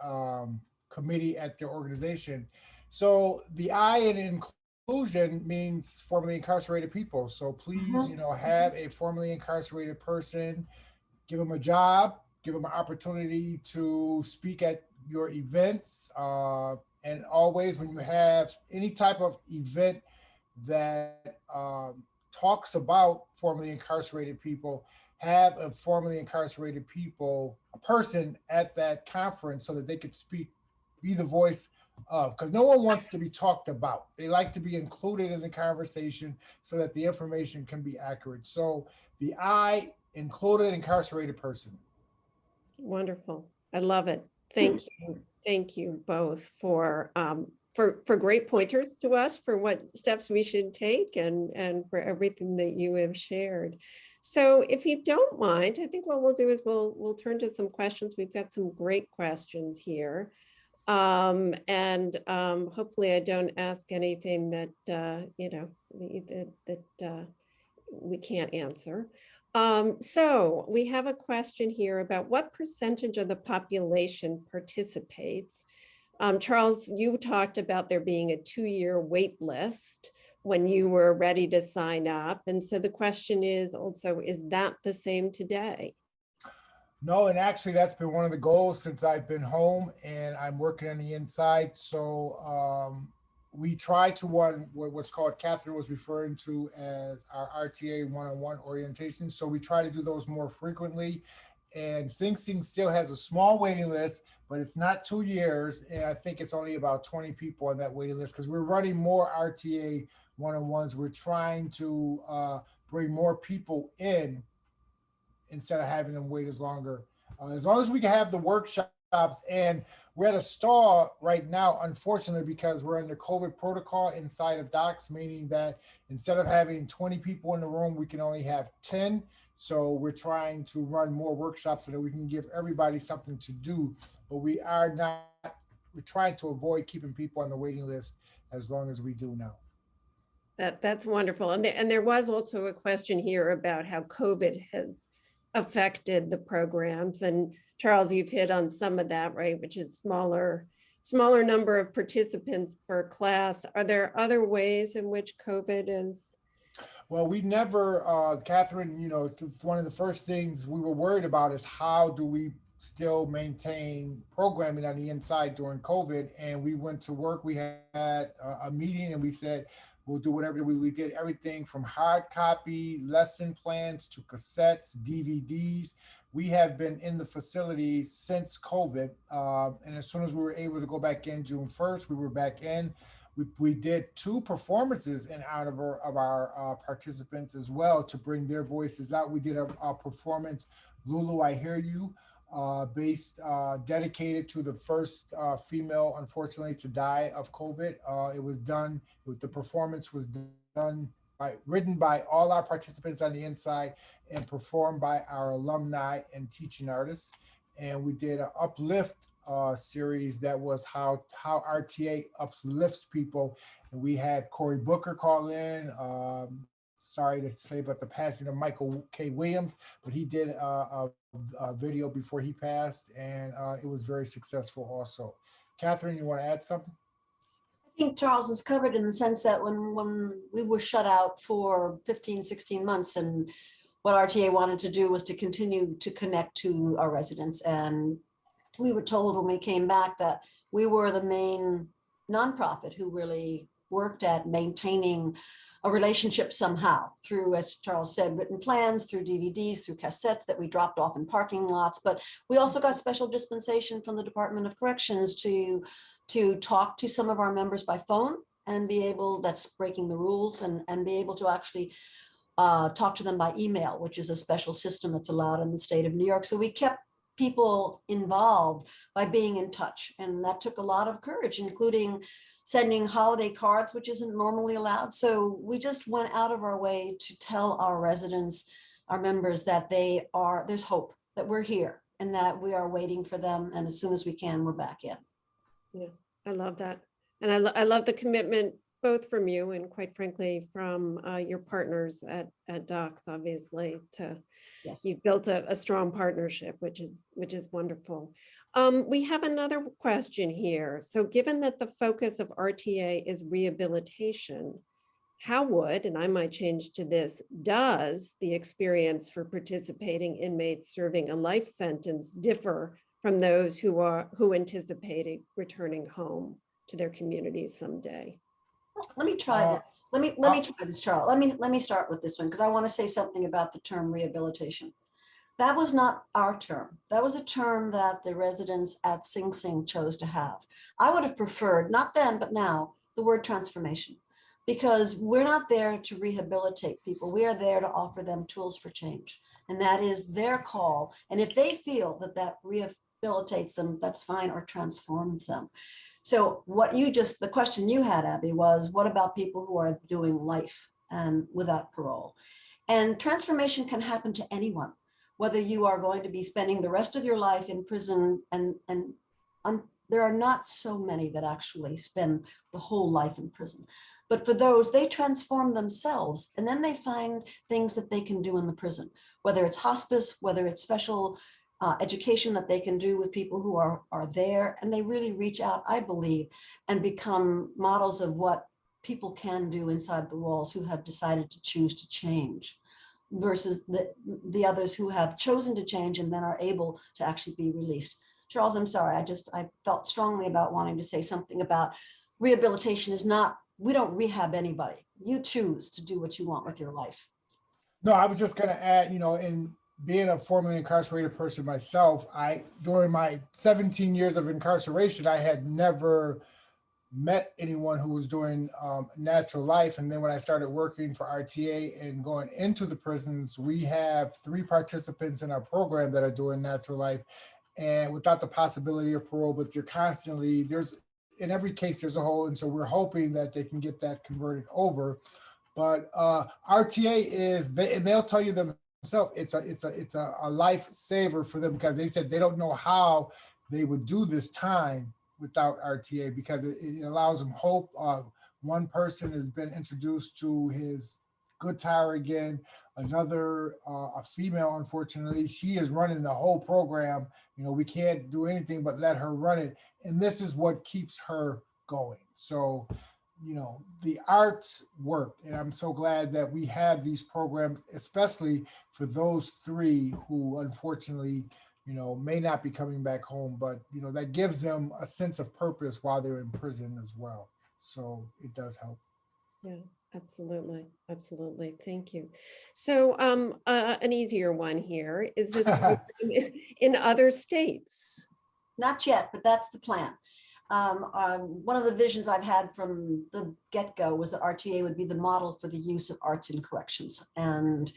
committee at their organization. So the I in inclusion means formerly incarcerated people. So please, have a formerly incarcerated person, give them a job, give them an opportunity to speak at your events. And always, when you have any type of event that talks about formerly incarcerated people, have a formerly incarcerated a person at that conference so that they could speak, be the voice of, because no one wants to be talked about. They like to be included in the conversation so that the information can be accurate. So the I, included incarcerated person. Wonderful. I love it. Thank you. Thank you both for great pointers to us for what steps we should take, and for everything that you have shared. So if you don't mind, I think what we'll do is we'll turn to some questions. We've got some great questions here. And hopefully I don't ask anything that, that we can't answer. So we have a question here about what percentage of the population participates. Charles, you talked about there being a 2-year wait list when you were ready to sign up. And so the question is also, is that the same today? No, and actually that's been one of the goals since I've been home, and I'm working on the inside. So we try to what's called, Katherine was referring to as our RTA one-on-one orientation. So we try to do those more frequently. And Sing Sing still has a small waiting list, but it's not 2 years. And I think it's only about 20 people on that waiting list, because we're running more RTA one-on-ones. We're trying to bring more people in instead of having them wait as longer. As long as we can have the workshops, and we're at a stall right now, unfortunately, because we're under COVID protocol inside of docks, meaning that instead of having 20 people in the room, we can only have 10. So we're trying to run more workshops so that we can give everybody something to do, but we're trying to avoid keeping people on the waiting list as long as we do now. That's wonderful. And there was also a question here about how COVID has affected the programs. And Charles, you've hit on some of that, right? Which is smaller number of participants per class. Are there other ways in which COVID is? Well, we never, Catherine, one of the first things we were worried about is how do we still maintain programming on the inside during COVID? And we went to work, we had a meeting and we said, we'll do whatever we did everything from hard copy, lesson plans to cassettes, DVDs. We have been in the facility since COVID. And as soon as we were able to go back in June 1st, we were back in. We did 2 performances in honor of our participants as well to bring their voices out. We did a performance, Lulu, I Hear You, dedicated to the first female, unfortunately, to die of COVID. The performance was written by all our participants on the inside and performed by our alumni and teaching artists. And we did an uplift series that was how RTA uplifts people. And we had Cory Booker call in. Sorry to say about the passing of Michael K. Williams, but he did a video before he passed, and it was very successful also. Catherine, you want to add something? I think Charles is covered in the sense that when we were shut out for 15, 16 months, and what RTA wanted to do was to continue to connect to our residents. And we were told when we came back that we were the main nonprofit who really worked at maintaining a relationship somehow through, as Charles said, written plans, through DVDs, through cassettes that we dropped off in parking lots. But we also got special dispensation from the Department of Corrections to talk to some of our members by phone and be able, that's breaking the rules, and be able to actually talk to them by email, which is a special system that's allowed in the state of New York. So we kept people involved by being in touch. And that took a lot of courage, including sending holiday cards, which isn't normally allowed. So we just went out of our way to tell our residents, our members, that there's hope, that we're here and that we are waiting for them. And as soon as we can, we're back in. Yeah, I love that. And I love the commitment, both from you and quite frankly, from your partners at Docs, obviously, Yes. You've built a strong partnership, which is wonderful. We have another question here. So given that the focus of RTA is rehabilitation, how would, and I might change to this, does the experience for participating inmates serving a life sentence differ from those who anticipated returning home to their communities someday? Let me try this. Let me try this, Charles. Let me start with this one, because I want to say something about the term rehabilitation. That was not our term. That was a term that the residents at Sing Sing chose to have. I would have preferred, not then, but now, the word transformation, because we're not there to rehabilitate people. We are there to offer them tools for change. And that is their call. And if they feel that rehabilitates them, that's fine, or transforms them. So the question you had, Abby, was what about people who are doing life and without parole? And transformation can happen to anyone, whether you are going to be spending the rest of your life in prison, and there are not so many that actually spend the whole life in prison. But for those, they transform themselves, and then they find things that they can do in the prison, whether it's hospice, whether it's special education that they can do with people who are there, and they really reach out, I believe, and become models of what people can do inside the walls who have decided to choose to change, versus the others who have chosen to change and then are able to actually be released. Charles, I'm sorry, I felt strongly about wanting to say something about rehabilitation is not, we don't rehab anybody. You choose to do what you want with your life. No, I was just going to add, in being a formerly incarcerated person myself, during my 17 years of incarceration, I had never met anyone who was doing natural life. And then when I started working for RTA and going into the prisons, we have 3 participants in our program that are doing natural life, and without the possibility of parole, but they're constantly, in every case, there's a hole. And so we're hoping that they can get that converted over. But RTA and they'll tell you myself, it's a lifesaver for them, because they said they don't know how they would do this time without RTA, because it allows them hope. One person has been introduced to his good tire again. Another, a female, unfortunately, she is running the whole program. We can't do anything but let her run it. And this is what keeps her going. So, the arts work. And I'm so glad that we have these programs, especially for those three who unfortunately, may not be coming back home, but, that gives them a sense of purpose while they're in prison as well. So it does help. Yeah, absolutely. Absolutely. Thank you. So an easier one here. Is this in other states? Not yet, but that's the plan. One of the visions I've had from the get-go was that RTA would be the model for the use of arts in corrections. And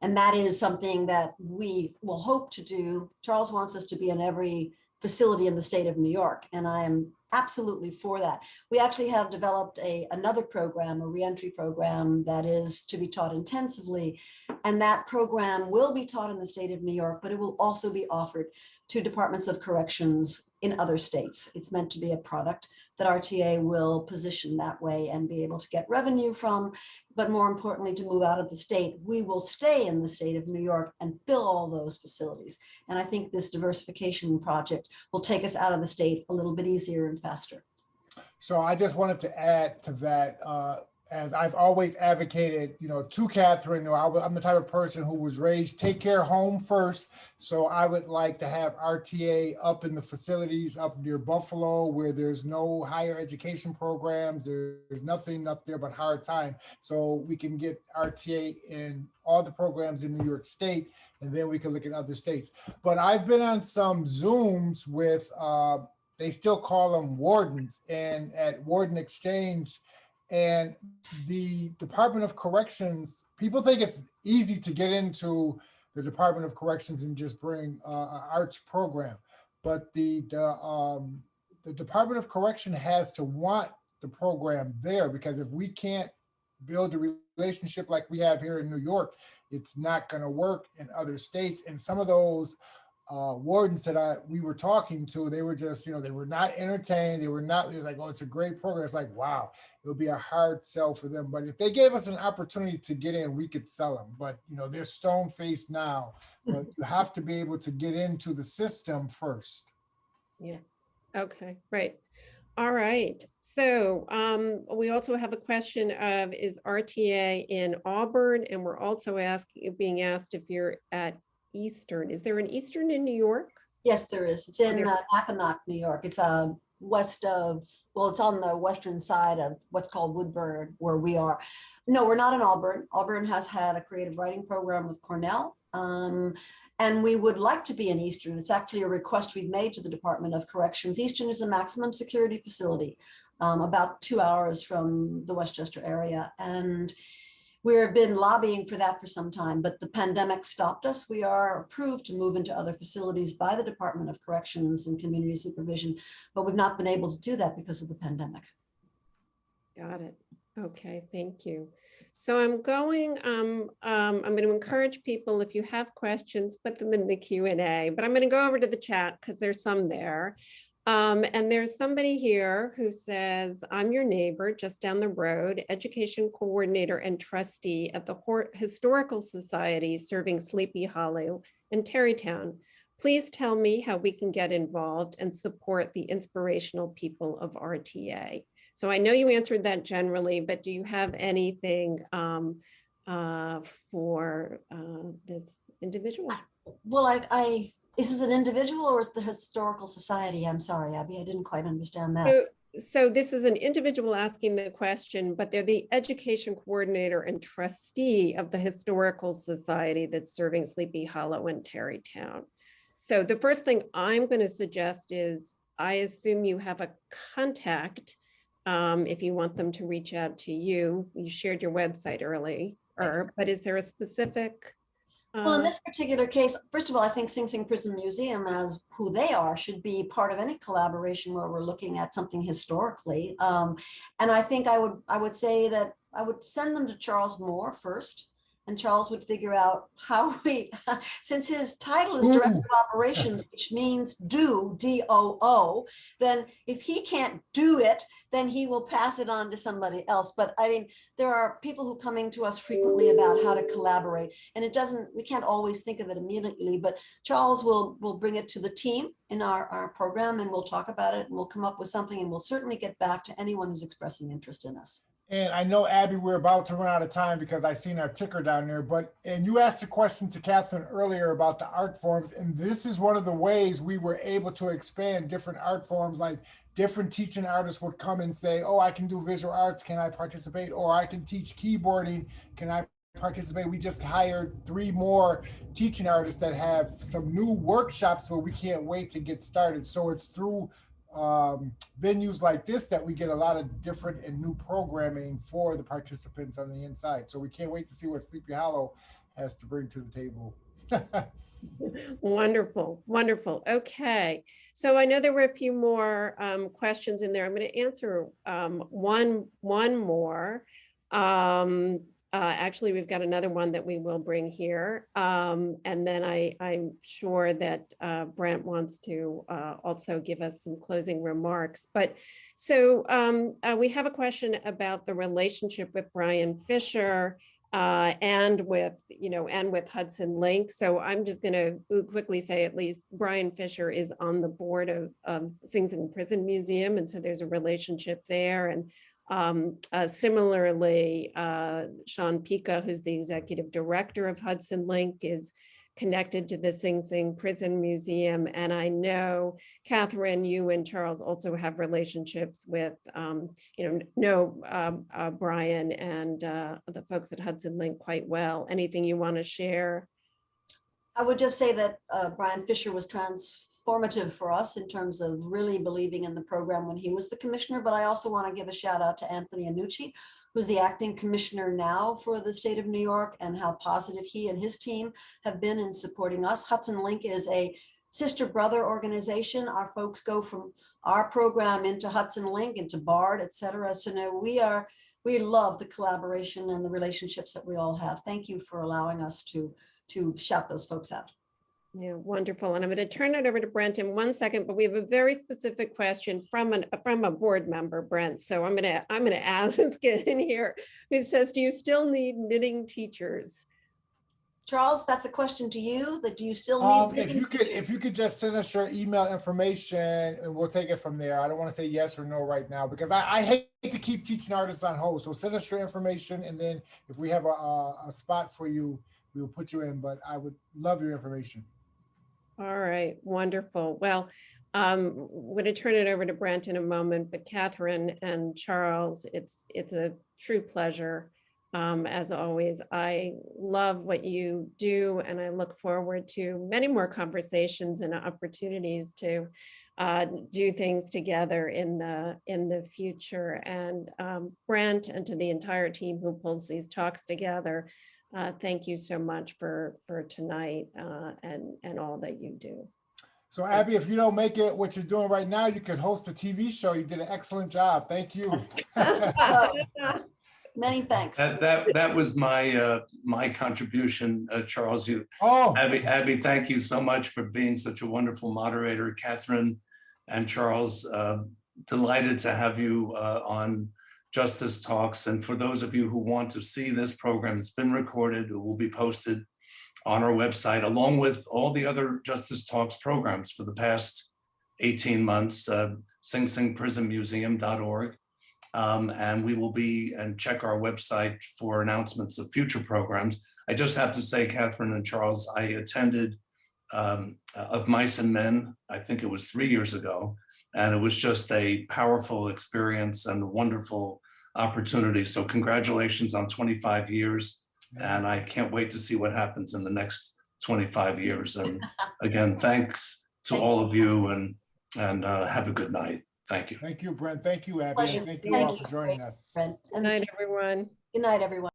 that is something that we will hope to do. Charles wants us to be in every facility in the state of New York, and I am absolutely for that. We actually have developed another program, a reentry program, that is to be taught intensively. And that program will be taught in the state of New York, but it will also be offered to departments of corrections in other states. It's meant to be a product that RTA will position that way and be able to get revenue from, but more importantly, to move out of the state. We will stay in the state of New York and fill all those facilities. And I think this diversification project will take us out of the state a little bit easier and faster. So I just wanted to add to that, as I've always advocated, to Katherine, I'm the type of person who was raised, take care home first. So I would like to have RTA up in the facilities up near Buffalo, where there's no higher education programs. There's nothing up there but hard time. So we can get RTA in all the programs in New York State, and then we can look at other states. But I've been on some Zooms with, they still call them wardens, and at Warden Exchange, and the Department of Corrections, people think it's easy to get into the Department of Corrections and just bring an arts program. But the Department of Correction has to want the program there, because if we can't build a relationship like we have here in New York, it's not going to work in other states. And some of those wardens that we were talking to, they were just, they were not entertained. They were like, oh, it's a great program. It's like, wow, it'll be a hard sell for them. But if they gave us an opportunity to get in, we could sell them. But, they're stone-faced now, but you have to be able to get into the system first. Yeah. Okay, right. All right. So we also have a question of, is RTA in Auburn? And we're also being asked if you're at Eastern. Is there an Eastern in New York? Yes, there is. It's in Mackinac, New York. It's west of, well, it's on the western side of what's called Woodburn, where we are. No, we're not in Auburn. Auburn has had a creative writing program with Cornell. And we would like to be in Eastern. It's actually a request we've made to the Department of Corrections. Eastern is a maximum security facility, about 2 hours from the Westchester area. And we've been lobbying for that for some time, but the pandemic stopped us. We are approved to move into other facilities by the Department of Corrections and Community Supervision, but we've not been able to do that because of the pandemic. Got it. Okay, thank you. So I'm going to encourage people, if you have questions, put them in the Q&A, but I'm going to go over to the chat because there's some there. And there's somebody here who says, I'm your neighbor just down the road, education coordinator and trustee at the Historical Society serving Sleepy Hollow and Tarrytown. Please tell me how we can get involved and support the inspirational people of RTA. So I know you answered that generally, but do you have anything for this individual? Well, is this an individual or is the Historical Society? I'm sorry, Abby, I didn't quite understand that. So this is an individual asking the question, but they're the education coordinator and trustee of the Historical Society that's serving Sleepy Hollow and Tarrytown. So the first thing I'm going to suggest is, I assume you have a contact if you want them to reach out to you. You shared your website earlier, but is there a specific? Well, in this particular case, first of all, I think Sing Sing Prison Museum, as who they are, should be part of any collaboration where we're looking at something historically. And I think I would say that I would send them to Charles Moore first, and Charles would figure out how we, since his title is Director of Operations, which means do, D-O-O, then if he can't do it, then he will pass it on to somebody else. But I mean, there are people who coming to us frequently about how to collaborate, and we can't always think of it immediately, but Charles will bring it to the team in our program, and we'll talk about it, and we'll come up with something, and we'll certainly get back to anyone who's expressing interest in us. And I know, Abby, we're about to run out of time because I seen our ticker down there, and you asked a question to Katherine earlier about the art forms. And this is one of the ways we were able to expand different art forms, like different teaching artists would come and say, oh, I can do visual arts. Can I participate? Or I can teach keyboarding. Can I participate? We just hired 3 more teaching artists that have some new workshops where we can't wait to get started. So it's through venues like this that we get a lot of different and new programming for the participants on the inside. So we can't wait to see what Sleepy Hollow has to bring to the table. Wonderful, wonderful. Okay, so I know there were a few more questions in there. I'm going to answer one more. Actually, we've got another one that we will bring here. And then I'm sure that Brent wants to also give us some closing remarks. But so we have a question about the relationship with Brian Fisher and with Hudson Link. So I'm just going to quickly say, at least Brian Fisher is on the board of Sing Sing Prison Museum. And so there's a relationship there. And similarly, Sean Pica, who's the executive director of Hudson Link, is connected to the Sing Sing Prison Museum. And I know, Katherine, you and Charles also have relationships with, Brian and the folks at Hudson Link quite well. Anything you want to share? I would just say that Brian Fisher was transformative for us in terms of really believing in the program when he was the commissioner. But I also want to give a shout out to Anthony Annucci, who's the acting commissioner now for the state of New York, and how positive he and his team have been in supporting us. Hudson Link is a sister brother organization. Our folks go from our program into Hudson Link, into BARD, et cetera. So no, we love the collaboration and the relationships that we all have. Thank you for allowing us to shout those folks out. Yeah, wonderful. And I'm going to turn it over to Brent in 1 second, but we have a very specific question from a board member, Brent. So I'm going to ask get in here, who says, do you still need knitting teachers? Charles, that's a question to you. That do you still need? If you could just send us your email information and we'll take it from there. I don't want to say yes or no right now because I hate to keep teaching artists on hold. So send us your information, and then if we have a spot for you, we will put you in. But I would love your information. All right, wonderful. Well, I'm going to turn it over to Brent in a moment, but Katherine and Charles, it's a true pleasure. As always, I love what you do, and I look forward to many more conversations and opportunities to do things together in the future. And Brent, and to the entire team who pulls these talks together, thank you so much for tonight and all that you do. So Abby, if you don't make it what you're doing right now, you could host a TV show. You did an excellent job. Thank you. Many thanks. That was my contribution, Charles. Abby, thank you so much for being such a wonderful moderator. Katherine and Charles, delighted to have you on Justice Talks. And for those of you who want to see this program, it's been recorded. It will be posted on our website, along with all the other Justice Talks programs for the past 18 months, singsingprisonmuseum.org. And we will check our website for announcements of future programs. I just have to say, Katherine and Charles, I attended Of Mice and Men, I think it was 3 years ago, and it was just a powerful experience and a wonderful opportunity. So congratulations on 25 years. And I can't wait to see what happens in the next 25 years. And again, thanks to all of you, and have a good night. Thank you. Thank you, Brent. Thank you, Abby. And thank you all for joining us. Brent. Good night, everyone. Good night, everyone.